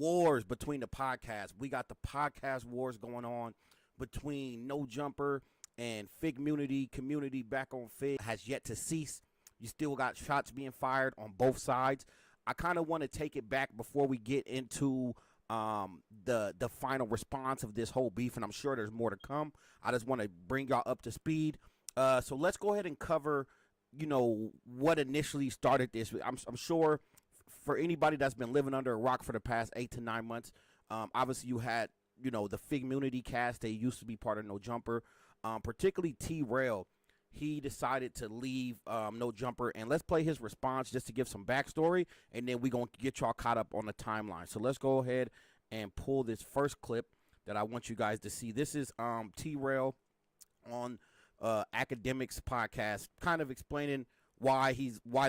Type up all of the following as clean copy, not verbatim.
wars between the podcasts. We got the podcast wars going on between No Jumper and Figgmunity. Community back on Fig has yet to cease. You still got shots being fired on both sides. I kind of want to take it back before we get into the final response of this whole beef, and I'm sure there's more to come. I just want to bring y'all up to speed. So let's go ahead and cover, what initially started this. I'm sure for anybody that's been living under a rock for the past 8 to 9 months, obviously you had, the Figgmunity cast. They used to be part of No Jumper, particularly T-Rell. He decided to leave No Jumper, and let's play his response just to give some backstory, and then we're going to get y'all caught up on the timeline. So let's go ahead and pull this first clip that I want you guys to see. This is T-Rell on Academics podcast, kind of explaining why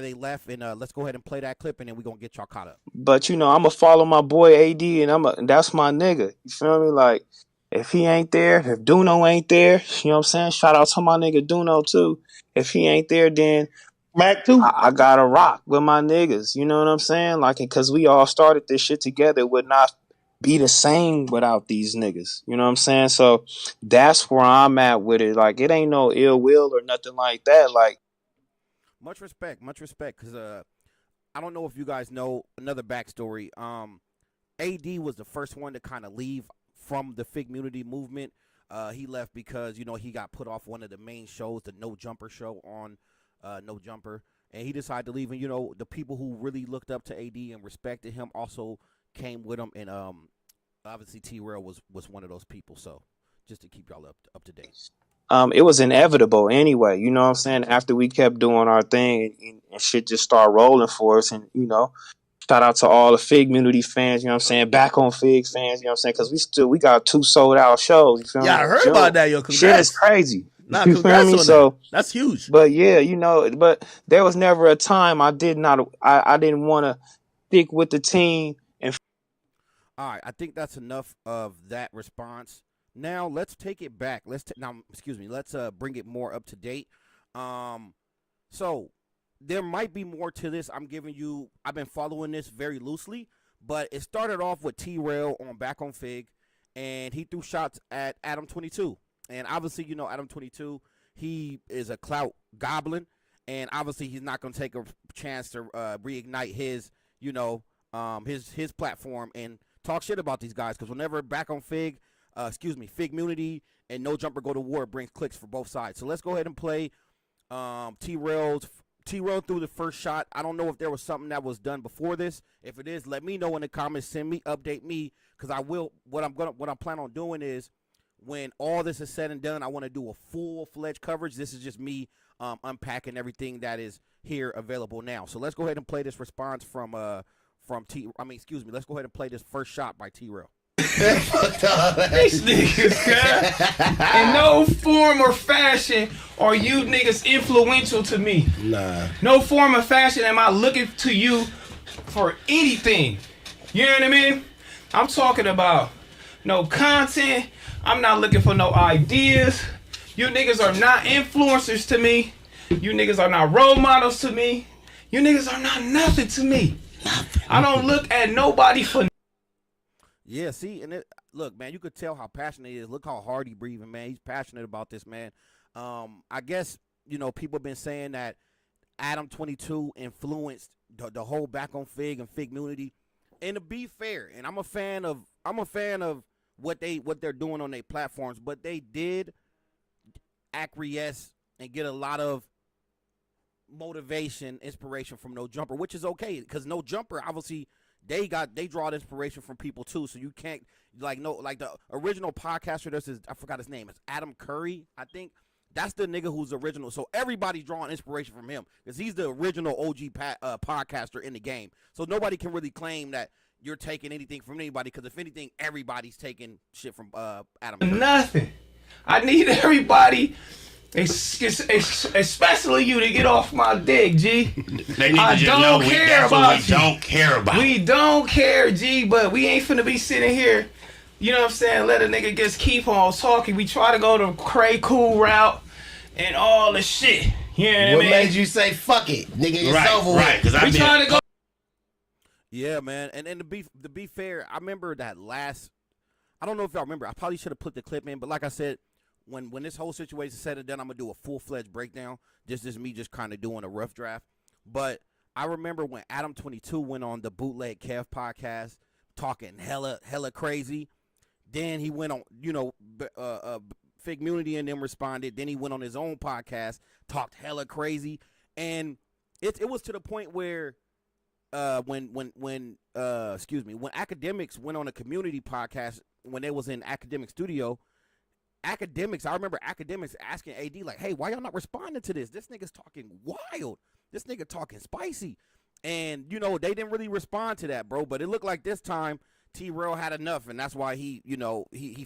they left, and let's go ahead and play that clip, and then we're going to get y'all caught up. But, I'm going to follow my boy AD, and that's my nigga. You feel me? Like, if he ain't there, if Duno ain't there, you know what I'm saying? Shout out to my nigga Duno, too. If he ain't there, then Mac, too. I gotta rock with my niggas. You know what I'm saying? Like, because we all started this shit together. It would not be the same without these niggas. You know what I'm saying? So that's where I'm at with it. Like, it ain't no ill will or nothing like that. Like, much respect, because I don't know if you guys know another backstory. AD was the first one to kind of leave from the Figgmunity movement. He left because, he got put off one of the main shows, the No Jumper show on No Jumper, and he decided to leave. And, the people who really looked up to AD and respected him also came with him, and obviously T-Rell was one of those people. So just to keep y'all up to date. It was inevitable anyway, you know what I'm saying? After we kept doing our thing and shit just started rolling for us, and, shout out to all the Figgmunity fans, you know what I'm saying? Back on Fig fans, you know what I'm saying? Because we got 2 sold out shows, you feel me? Yeah, I heard about that, yo. Congrats. Shit is crazy. Nah, you congrats feel me? on So that. That's huge. But yeah, but there was never a time I didn't want to stick with the team. And all right, I think that's enough of that response. Now let's take it back. Let's bring it more up to date. So there might be more to this. I've been following this very loosely, but it started off with T-Rell back on Fig, and he threw shots at Adam22. And obviously, Adam22, he is a clout goblin, and obviously he's not going to take a chance to reignite his platform and talk shit about these guys, because whenever back on Figgmunity and No Jumper go to war, it brings clicks for both sides. So let's go ahead and play T-Rell threw the first shot. I don't know if there was something that was done before this. If it is, let me know in the comments. Update me, because I will. What I'm planning on doing is, when all this is said and done, I want to do a full-fledged coverage. This is just me unpacking everything that is here available now. So let's go ahead and play this response let's go ahead and play this first shot by T-Rell. These niggas, God. In no form or fashion are you niggas influential to me. Nah. No form or fashion am I looking to you for anything. You know what I mean? I'm talking about no content. I'm not looking for no ideas. You niggas are not influencers to me. You niggas are not role models to me. You niggas are not nothing to me. Nothing. I don't look at nobody for. Yeah, see, and look, man, you could tell how passionate he is. Look how hard he breathing, man. He's passionate about this, man. I guess, people have been saying that Adam22 influenced the whole back on Fig and Figgmunity. And to be fair, and I'm a fan of what they're doing on their platforms, but they did acquiesce and get a lot of motivation, inspiration from No Jumper, which is okay, because No Jumper, obviously, they draw inspiration from people too. So you can't the original podcaster. I forgot his name. It's Adam Curry, I think. That's the nigga who's original. So everybody's drawing inspiration from him, because he's the original OG podcaster in the game. So nobody can really claim that you're taking anything from anybody, because if anything, everybody's taking shit from Adam Curry. Nothing. I need everybody, especially you, to get off my dick, G. They need to just know that's what we don't care about. We don't care, G, but we ain't finna be sitting here, you know what I'm saying, let a nigga just keep on talking. We try to go the cray cool route and all the shit. You know what I mean? What made you say fuck it, nigga? It's over. Right, because we try to go. Yeah, man. And to be fair, I remember that last. I don't know if y'all remember. I probably should have put the clip in, but like I said, when this whole situation is said and done, I'm gonna do a full-fledged breakdown. This is me just kind of doing a rough draft. But I remember when Adam22 went on the Bootleg Kev podcast talking hella crazy. Then he went on, Figgmunity and them responded. Then he went on his own podcast, talked hella crazy, and it was to the point where when Academics went on a community podcast when they was in Academic Studio. I remember Academics asking AD like, "Hey, why y'all not responding to this? This nigga's talking wild. This nigga talking spicy." And they didn't really respond to that, bro. But it looked like this time T-Rell had enough, and that's why he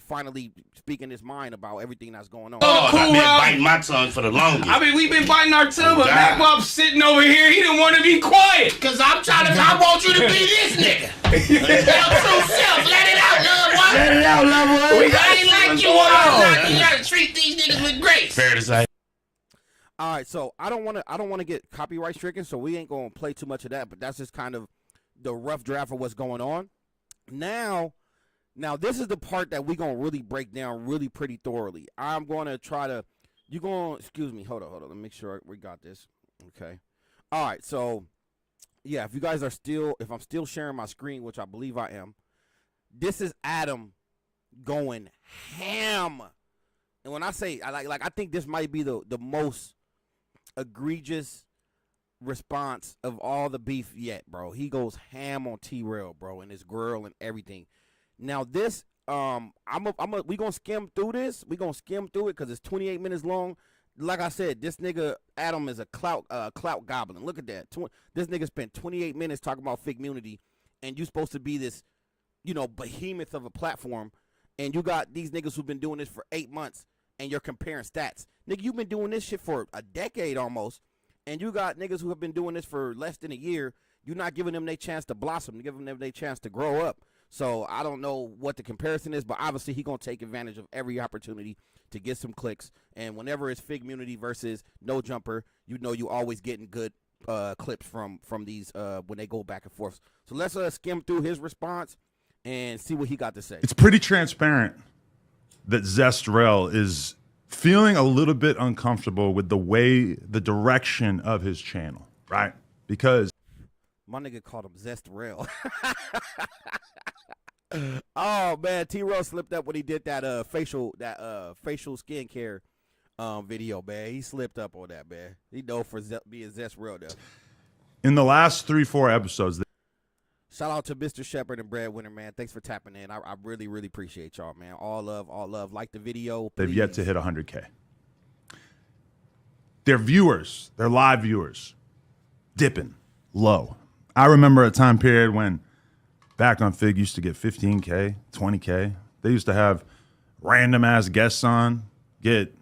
finally speaking his mind about everything that's going on. Oh, I've been biting my tongue for the longest. I mean, we've been biting our tongue, but Bhad Bhabie sitting over here, he didn't want to be quiet. Cause I want you to be this nigga. Your true self. Let it out, love one. Let it out, love one. I ain't like you all. You gotta treat these niggas with grace. Fair to say. All right, so I don't want to get copyright stricken, so we ain't gonna play too much of that. But that's just kind of the rough draft of what's going on. Now this is the part that we're gonna really break down really pretty thoroughly. I'm gonna try to. Excuse me. Hold on. Let me make sure we got this. Okay. All right. So yeah, if you guys are if I'm still sharing my screen, which I believe I am, this is Adam going ham. And when I say I think this might be the most egregious response of all the beef yet, bro. He goes ham on T-Rell, bro, and his girl and everything. Now this, we gonna skim through this. We gonna skim through it because it's 28 minutes long. Like I said, this nigga Adam is a clout goblin. Look at that. This nigga spent 28 minutes talking about Figgmunity, and you supposed to be this, behemoth of a platform, and you got these niggas who've been doing this for 8 months, and you're comparing stats. Nigga, you've been doing this shit for a decade almost. And you got niggas who have been doing this for less than a year. You're not giving them their chance to blossom. You're giving them their chance to grow up. So I don't know what the comparison is, but obviously he going to take advantage of every opportunity to get some clicks. And whenever it's Figgmunity versus No Jumper, you always getting good clips from these when they go back and forth. So let's skim through his response and see what he got to say. It's pretty transparent that T-Rell is feeling a little bit uncomfortable with the direction of his channel, right? Because my nigga called him T-Rell. Oh man, T-Rell slipped up when he did that facial skincare video, man. He slipped up on that, man. He known for being T-Rell though. In the last 3-4 episodes, shout out to Mr. Shepard and Breadwinner, man. Thanks for tapping in. I really, really appreciate y'all, man. All love. Like the video. They've yet to hit 100K. Their viewers, their live viewers, dipping low. I remember a time period when Back on Fig used to get 15K, 20K. They used to have random ass guests on, get,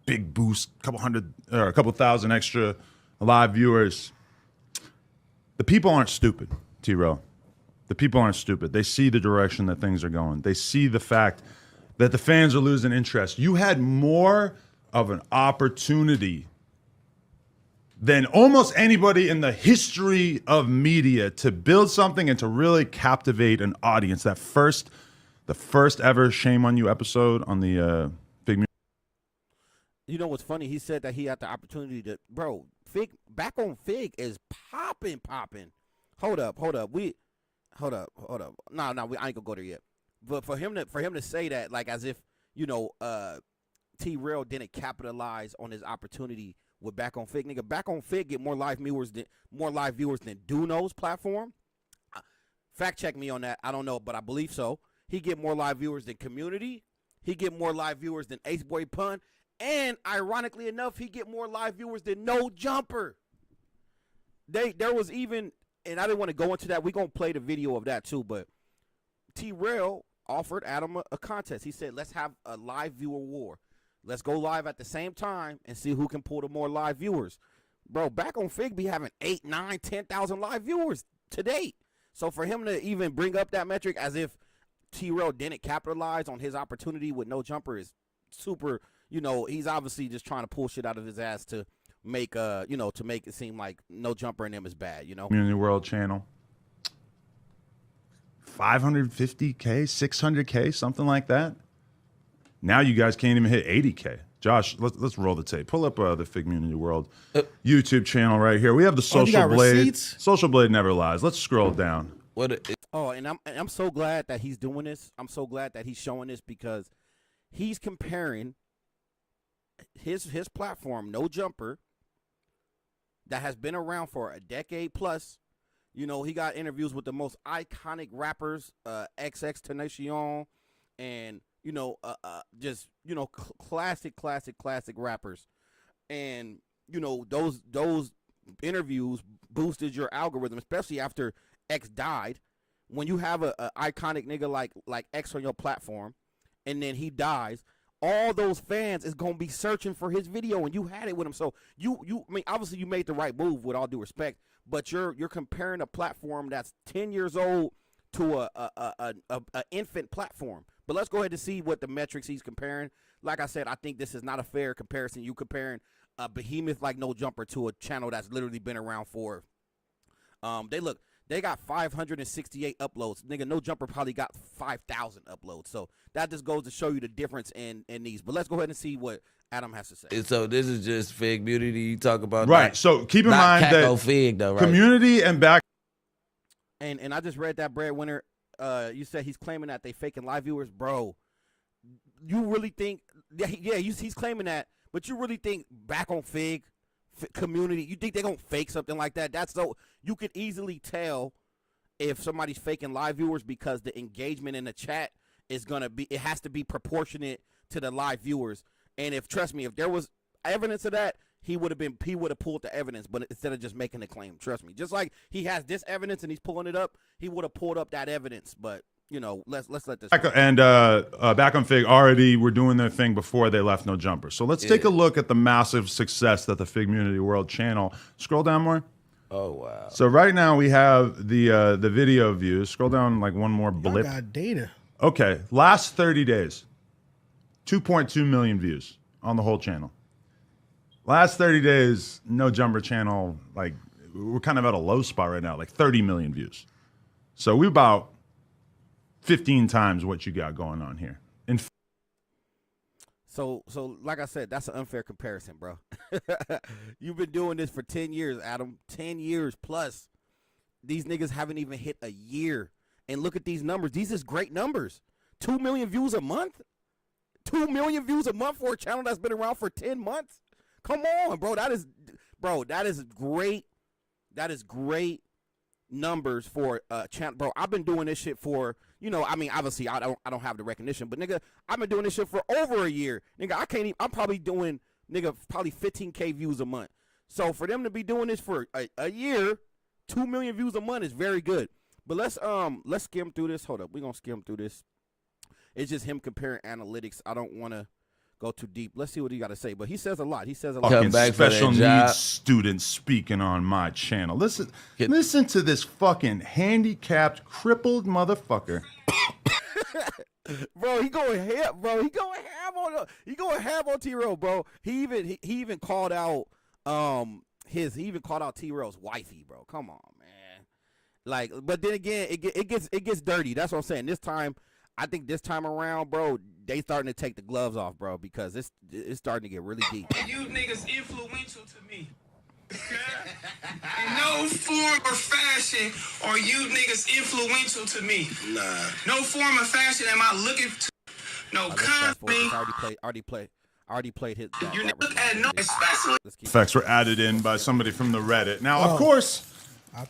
big boost, a couple thousand extra live viewers. The people aren't stupid, T-Rell. The people aren't stupid. They see the direction that things are going. They see the fact that the fans are losing interest. You had more of an opportunity than almost anybody in the history of media to build something and to really captivate an audience. The first ever Shame on You episode on the Figgmunity. You know what's funny? He said that he had the opportunity to, bro. Back on Fig is popping. Hold up. No, I ain't gonna go there yet. But for him to say that, like as if T-Rell didn't capitalize on his opportunity with Back on Fig, nigga. Back on Fig get more live viewers than Duno's platform. Fact check me on that. I don't know, but I believe so. He get more live viewers than Community. He get more live viewers than Ace Boy Pun. And ironically enough, he get more live viewers than No Jumper. There was even, and I didn't want to go into that. We're going to play the video of that too, but T-Rell offered Adam a contest. He said, let's have a live viewer war. Let's go live at the same time and see who can pull the more live viewers. Bro, Back on Fig be having 8, 9, 10,000 live viewers to date. So for him to even bring up that metric as if T-Rell didn't capitalize on his opportunity with No Jumper is super, he's obviously just trying to pull shit out of his ass to make to make it seem like No Jumper and them is bad, Community World channel. 550K, 600K, something like that. Now you guys can't even hit 80K. Josh, let's roll the tape. Pull up the Figgmunity World YouTube channel right here. We have the Social Blade. Receipts? Social Blade never lies. Let's scroll down. And I'm so glad that he's doing this. I'm so glad that he's showing this because he's comparing his platform, No Jumper, that has been around for a decade plus. You know, he got interviews with the most iconic rappers, XXXTentacion, and you know, just you know, classic rappers, and you know those interviews boosted your algorithm, especially after X died. When you have a iconic nigga like X on your platform, and then he dies, all those fans is gonna be searching for his video, and you had it with him. So I mean, obviously you made the right move with all due respect, but you're comparing a platform that's 10 years old to a infant platform. But let's go ahead and see what the metrics he's comparing. Like I said, I think this is not a fair comparison. You comparing a behemoth like No Jumper to a channel that's literally been around for. They got 568 uploads. Nigga, No Jumper probably got 5,000 uploads. So that just goes to show you the difference in these. But let's go ahead and see what Adam has to say. So this is just Figgmunity you talk about. Right. So keep in mind that Fig, though, right? community and back. And I just read that breadwinner. You said he's claiming that they faking live viewers, bro. You really think? Yeah, he's claiming that, but you really think back on Fig community? You think they're gonna fake something like that? That's so you could easily tell if somebody's faking live viewers because the engagement in the chat is gonna be. It has to be proportionate to the live viewers. And trust me, if there was evidence of that, he would have pulled the evidence, but instead of just making a claim, trust me. Just like he has this evidence and he's pulling it up, he would have pulled up that evidence. But you know, let's let this. And back on Fig already were doing their thing before they left No Jumper. So let's take a look at the massive success that the Figgmunity World channel. Scroll down more. Oh wow! So right now we have the video views. Scroll down like one more blip. I got data. Okay, last 30 days, 2.2 million views on the whole channel. Last 30 days, No Jumper channel, like we're kind of at a low spot right now, like 30 million views. So we about 15 times what you got going on here. So like I said, that's an unfair comparison, bro. You've been doing this for 10 years, Adam. 10 years plus. These niggas haven't even hit a year. And look at these numbers. These is great numbers. 2 million views a month? 2 million views a month for a channel that's been around for 10 months? Come on, bro. That is great. That is great numbers for a channel. Bro, I've been doing this shit for, you know, I mean, obviously I don't have the recognition, but nigga, I've been doing this shit for over a year. Nigga, I'm probably doing, nigga, probably 15K views a month. So for them to be doing this for a year, 2 million views a month is very good. But let's skim through this. Hold up. We're going to skim through this. It's just him comparing analytics. I don't want to go too deep. Let's see what he got to say. But he says a lot. Fucking special needs students speaking on my channel. Listen to this fucking handicapped, crippled motherfucker. Bro, he going ham on T-Rell, bro. He even called out T-Rell's wifey, bro. Come on, man. Like, but then again, it gets dirty. That's what I'm saying. I think this time around, bro, they starting to take the gloves off, bro, because it's starting to get really deep. You niggas influential to me. In no form or fashion are you niggas influential to me. Nah. No form or fashion am I looking to. No content. I already played his. You look at no, especially. Effects were added in by somebody from the Reddit. Now, of course,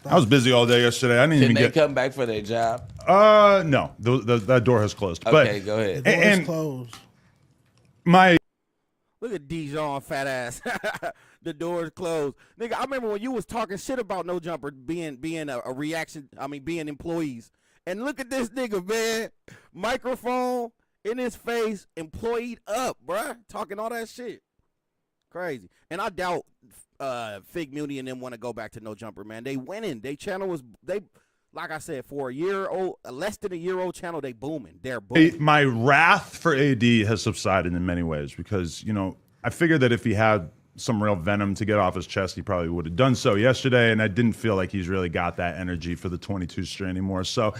I was busy all day yesterday. I didn't even get. Can they come back for their job? No. That door has closed. Okay, but, go ahead. The door is closed. Look at Dijon, fat ass. The door's closed. Nigga, I remember when you was talking shit about No Jumper being a reaction, being employees. And look at this nigga, man. Microphone in his face, employed up, bruh. Talking all that shit. Crazy. And I doubt Figgmunity and them want to go back to No Jumper, man. They winning. They channel was, like I said, for less than a year old channel, they booming. They're booming. My wrath for AD has subsided in many ways because, you know, I figured that if he had some real venom to get off his chest, he probably would have done so yesterday, and I didn't feel like he's really got that energy for the 22 string anymore. So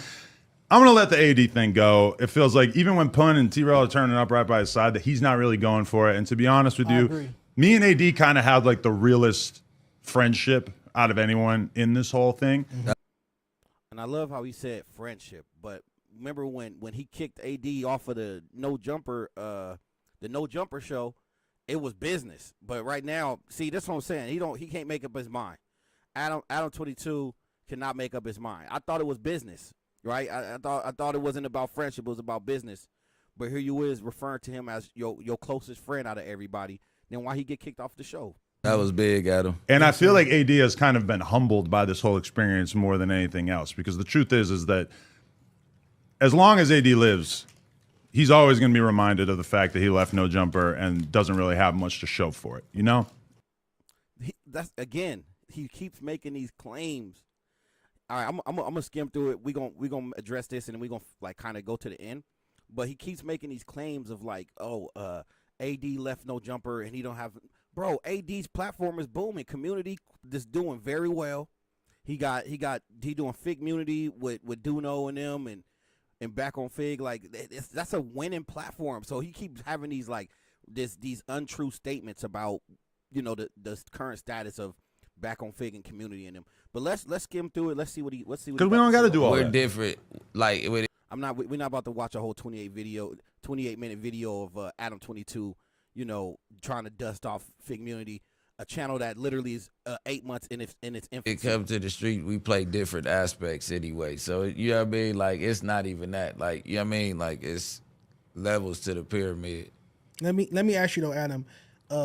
I'm gonna let the AD thing go. It feels like even when Pun and T-Rell are turning up right by his side, that he's not really going for it. And to be honest with you, agree. me and AD kind of had like the realest friendship out of anyone in this whole thing. And I love how he said friendship, but remember when he kicked AD off of the no jumper show, it was business. But right now, see, that's what I'm saying. He can't make up his mind. Adam22 cannot make up his mind. I thought it was business, right? I thought it wasn't about friendship, it was about business. But here you is referring to him as your closest friend out of everybody. Then why he get kicked off the show? That was big, Adam. And I feel like AD has kind of been humbled by this whole experience more than anything else, because the truth is that as long as AD lives, he's always going to be reminded of the fact that he left No Jumper and doesn't really have much to show for it, you know? He keeps making these claims. All right, I'm gonna skim through it. We gonna address this, and then we gonna like kind of go to the end. But he keeps making these claims of like, AD left No Jumper, and he don't have. Bro, AD's platform is booming. Community just doing very well. He doing Figgmunity with Duno and them, and back on Fig. Like that's a winning platform. So he keeps having these like these untrue statements about the current status of back on Fig and Community and them. But let's skim through it. Let's see what he. Because we don't got to do all We're that. different. Like we're not about to watch a whole 28-minute video of Adam22, trying to dust off Figgmunity, a channel that literally is 8 months in its infancy. it comes to the street, we play different aspects anyway. So you know what I mean? Like it's not even that. Like you know what I mean? Like it's levels to the pyramid. Let me ask you though, Adam.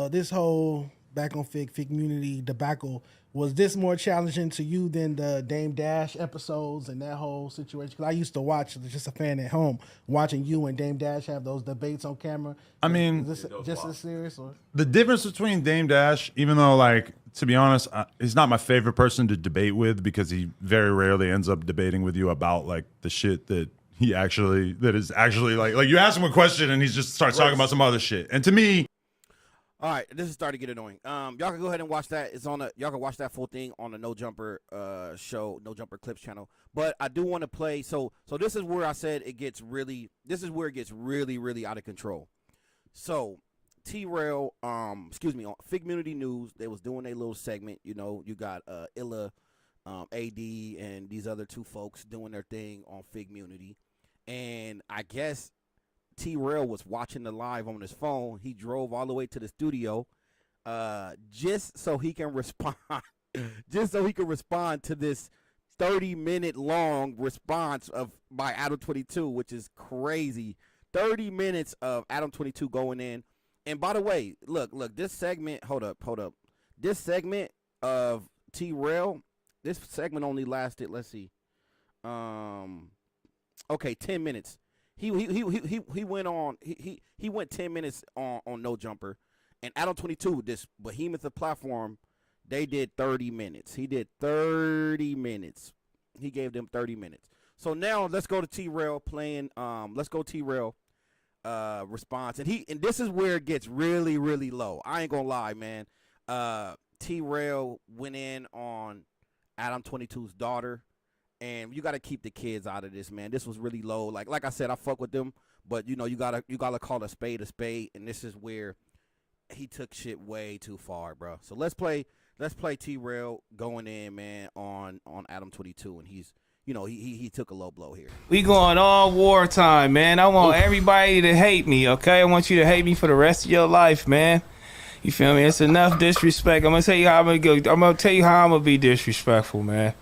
This whole back on Figgmunity debacle, was this more challenging to you than the Dame Dash episodes and that whole situation? Because I used to watch, just a fan at home, watching you and Dame Dash have those debates on camera. I mean, is this just as serious? Or? The difference between Dame Dash, even though, like, to be honest, he's not my favorite person to debate with, because he very rarely ends up debating with you about like the shit that is actually like you ask him a question and he just starts talking about some other shit. And to me, all right, this is starting to get annoying. Y'all can go ahead and watch that. Y'all can watch that full thing on the No Jumper show, No Jumper Clips channel. But I do want to play. So this is where I said it gets really. This is where it gets really, really out of control. So T-Rell, on Figgmunity News, they was doing a little segment. You got Illa, AD, and these other two folks doing their thing on Figgmunity, and I guess T-Rell was watching the live on his phone. He drove all the way to the studio just so he can respond to this 30-minute long response by Adam22, which is crazy. 30 minutes of Adam22 going in. And by the way, look, this segment, hold up. This segment of T-Rell, this segment only lasted, let's see. 10 minutes. He went on. He went 10 minutes on No Jumper, and Adam22, this behemoth of platform, they did 30 minutes. He did 30 minutes. He gave them 30 minutes. So now let's go to T-Rell playing. Let's go T-Rell response, and this is where it gets really, really low. I ain't gonna lie, man. T-Rell went in on Adam22's daughter. And you got to keep the kids out of this, man. This was really low. Like I said, I fuck with them, but you gotta call a spade, and this is where he took shit way too far, bro. So let's play T-Rell going in, man, on Adam22, and he's he took a low blow here. We going all wartime, man. I want everybody to hate me, okay? I want you to hate me for the rest of your life, man. You feel me? It's enough disrespect. I'm gonna tell you how I'm gonna go. I'm gonna tell you how I'm gonna be disrespectful, man.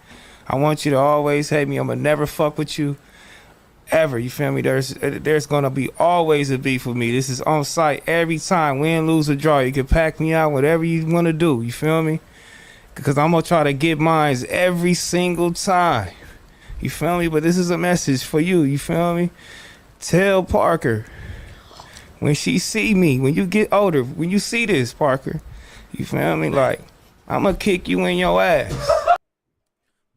I want you to always hate me. I'm gonna never fuck with you ever. You feel me? There's gonna be always a beef with me. This is on site every time. Win, lose, or draw. You can pack me out, whatever you want to do. You feel me? Because I'm gonna try to get mines every single time. You feel me? But this is a message for you. You feel me? Tell Parker when she see me, when you get older, when you see this, Parker, you feel me? Like, I'm gonna kick you in your ass.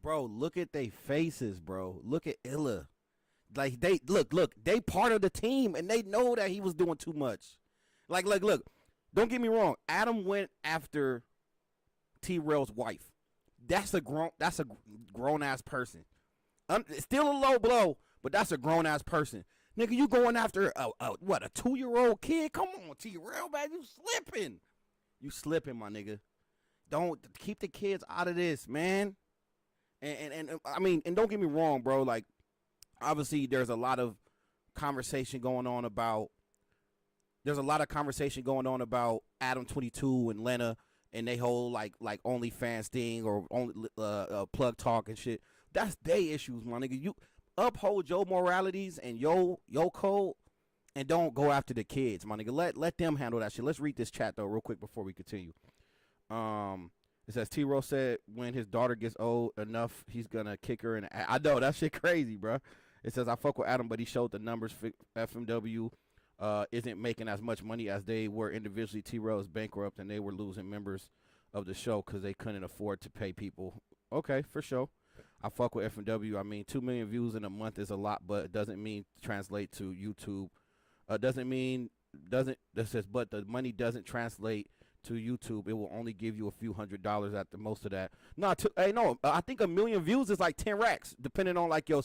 Bro, look at their faces, bro. Look at Illa. Like, they look, they part of the team, and they know that he was doing too much. Like, look, don't get me wrong. Adam went after T-Rell's wife. That's a grown ass person. Still a low blow, but that's a grown ass person. Nigga, you going after a 2-year-old kid? Come on, T-Rell, man, you slipping, my nigga. Don't keep the kids out of this, man. And I mean, and don't get me wrong, bro. Like, obviously, there's a lot of conversation going on about. There's a lot of conversation going on about Adam22 and Lena and they whole like OnlyFans thing or only plug talk and shit. That's they issues, my nigga. You uphold your moralities and your code, and don't go after the kids, my nigga. Let them handle that shit. Let's read this chat though real quick before we continue. It says T-Rell said when his daughter gets old enough, he's gonna kick her in the ass. I know that shit crazy, bro. It says I fuck with Adam, but he showed the numbers. FMW isn't making as much money as they were individually. T-Rell is bankrupt, and they were losing members of the show because they couldn't afford to pay people. Okay, for sure. I fuck with FMW. I mean, 2 million views in a month is a lot, but it doesn't mean translate to YouTube. That says, but the money doesn't translate to YouTube. It will only give you a few $100 at the most of that. I think 1 million views is like 10 racks, depending on like your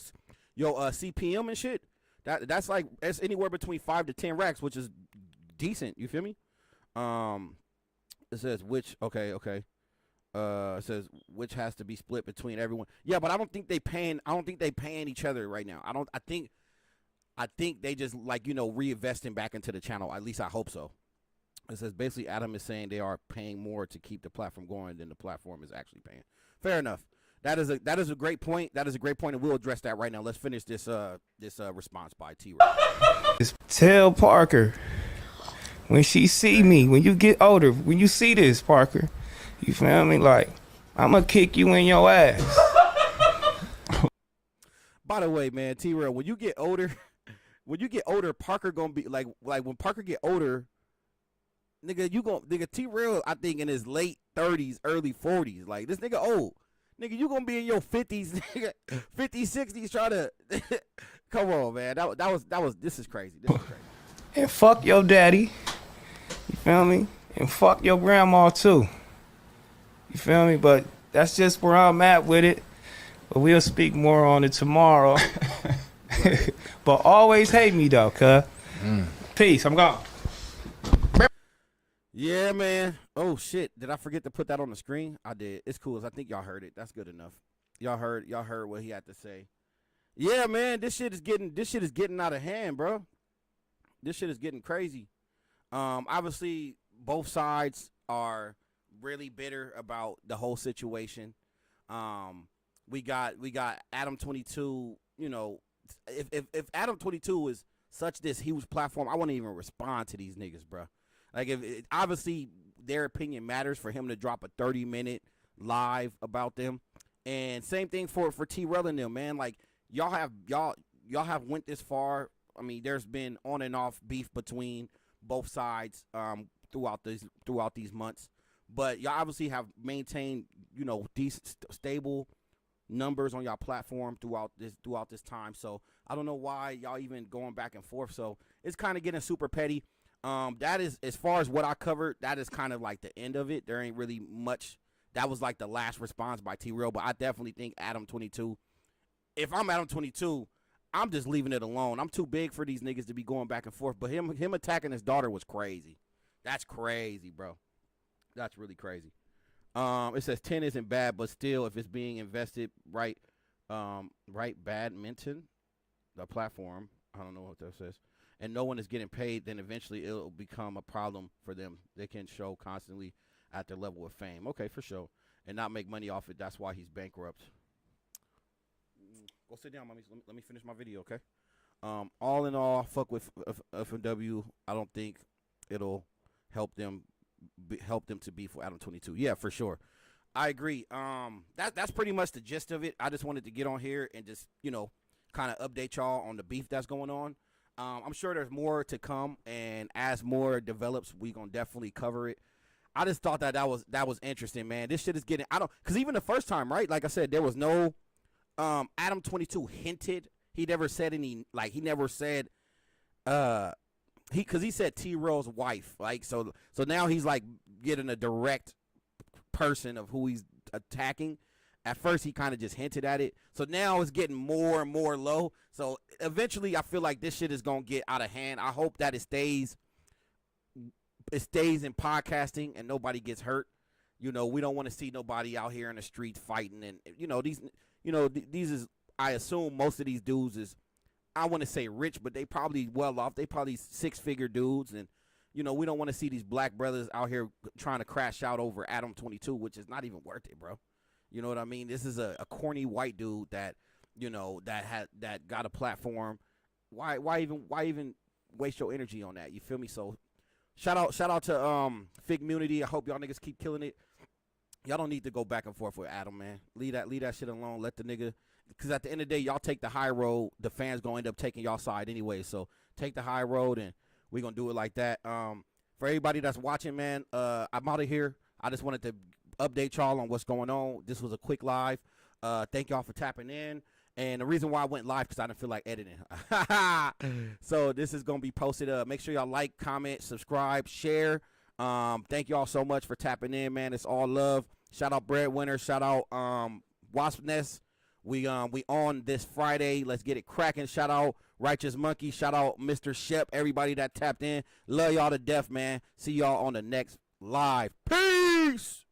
CPM and shit. That's like it's anywhere between 5 to 10 racks, which is decent. You feel me? It says which it says which has to be split between everyone. Yeah, but I don't think they paying each other right now. I think they just like, reinvesting back into the channel. At least I hope so. It says basically Adam is saying they are paying more to keep the platform going than the platform is actually paying. Fair enough. That is a great point. That is a great point, and we'll address that right now. Let's finish this response by T-Rell. Tell Parker when she see me, when you get older, when you see this, Parker, you feel me? Like, I'm gonna kick you in your ass. By the way, man, T-Rell, when you get older, Parker gonna be like when Parker get older, nigga, T-Rell, I think in his late 30s, early 40s. Like, this nigga old. Nigga, you gonna be in your 50s, nigga, 50s, 60s, trying to come on, man. This is crazy. And fuck your daddy. You feel me? And fuck your grandma too. You feel me? But that's just where I'm at with it. But we'll speak more on it tomorrow. But always hate me though, cuz. Peace. I'm gone. Yeah, man. Oh shit! Did I forget to put that on the screen? I did. It's cool. I think y'all heard it. That's good enough. Y'all heard what he had to say. Yeah, man. This shit is getting out of hand, bro. This shit is getting crazy. Obviously, both sides are really bitter about the whole situation. We got Adam22. If Adam22 is such this huge platform, I wouldn't even respond to these niggas, bro. Like, obviously their opinion matters for him to drop a 30-minute live about them, and same thing for T-Rell and them, man. Like, y'all have went this far. I mean, there's been on and off beef between both sides throughout these months, but y'all obviously have maintained decent stable numbers on y'all platform throughout this time. So I don't know why y'all even going back and forth. So it's kind of getting super petty. That is, as far as what I covered, that is kind of like the end of it. There ain't really much. That was like the last response by T-Rell, but I definitely think Adam22, if I'm Adam22, I'm just leaving it alone. I'm too big for these niggas to be going back and forth, but him attacking his daughter was crazy. That's crazy, bro. That's really crazy. It says 10 isn't bad, but still, if it's being invested right, badminton, the platform, I don't know what that says, and no one is getting paid, then eventually it'll become a problem for them. They can show constantly at their level of fame. Okay, for sure. And not make money off it. That's why he's bankrupt. Go sit down, mommy. Let me finish my video, okay? All in all, fuck with FMW. I don't think it'll help them to beef with Adam22. Yeah, for sure. I agree. That's pretty much the gist of it. I just wanted to get on here and just, kind of update y'all on the beef that's going on. I'm sure there's more to come, and as more develops, we gonna definitely cover it. I just thought that was interesting, man. This shit is getting, because even the first time, right? Like I said, there was no Adam22 hinted. He never said any, like, he never said because he said T-Rell's wife, like, so now he's like getting a direct person of who he's attacking, At first, he kind of just hinted at it. So now it's getting more and more low. So eventually, I feel like this shit is going to get out of hand. I hope that it stays in podcasting and nobody gets hurt. You know, we don't want to see nobody out here in the streets fighting. And, these is, I assume most of these dudes is, I want to say rich, but they probably well off. They probably 6-figure dudes. And, we don't want to see these black brothers out here trying to crash out over Adam22, which is not even worth it, bro. You know what I mean? This is a corny white dude that, that got a platform. Why even waste your energy on that? You feel me? So shout out to Figgmunity. I hope y'all niggas keep killing it. Y'all don't need to go back and forth with Adam, man. Leave that shit alone. Let the nigga, because at the end of the day, y'all take the high road. The fans gonna end up taking y'all side anyway. So take the high road, and we gonna do it like that. For everybody that's watching, man, I'm out of here. I just wanted to update y'all on what's going on. This was a quick live. Thank y'all for tapping in. And the reason why I went live, because I didn't feel like editing. So this is going to be posted. Make sure y'all like, comment, subscribe, share. Thank y'all so much for tapping in, man. It's all love. Shout out Breadwinner. Shout out Wasp Nest. We on this Friday. Let's get it cracking. Shout out Righteous Monkey. Shout out Mr. Shep. Everybody that tapped in. Love y'all to death, man. See y'all on the next live. Peace.